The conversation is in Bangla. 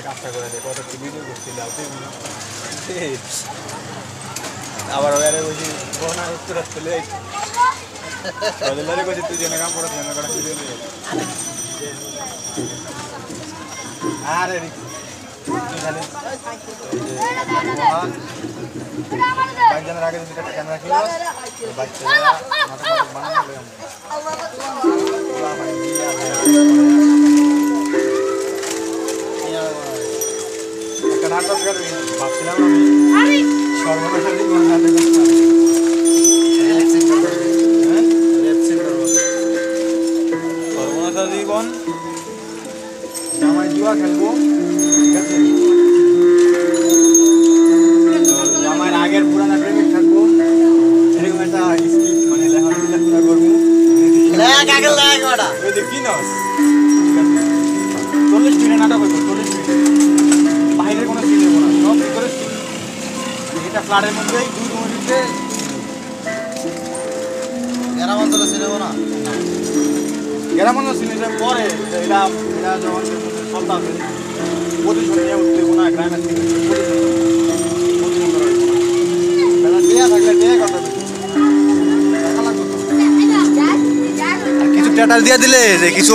কাজটা করে দেয় কত কি ভিডিও করছিল আবার ওয়ারে বসে কোনা উত্তর চলে আইছে ওদেররে কইছে তুই জেনে কাম করছ না কটা ভিডিও নিয়ে আরে কি খালি বাইকজনের আগে দুটো ক্যামেরা ছিল বাচ্চারা মাথা বানানো একটা নাটক করে ভাবছিলাম আমি সর্বনাশালী কোন নাটক সর্বনাশালী কোন জামাই জুয়া খেলবো ঠিক আছে জামাইয়ের আগের পুরানা প্রেমিক থাকবো এরকম একটা স্ক্রিপ্ট মানে লেখালেখা করবো কি নস 40 মিনিট নাটক হইব 40 মিনিট বাইরে কোনো সিন নেব না সব ভিতরে সিন এটা ফ্ল্যাটের মধ্যেই 2 মিনিটে গ্রাম অঞ্চলে সিন নেব না গ্রাম অঞ্চলে সিন নেব পরে এটা যখন সন্তান প্রতিশোধ নিয়ে উঠতে কোনো গ্রামের সিন দিয়া থাকলে দিয়ে কথা কিছু ট্যাটাল দিয়ে দিলে যে কিছু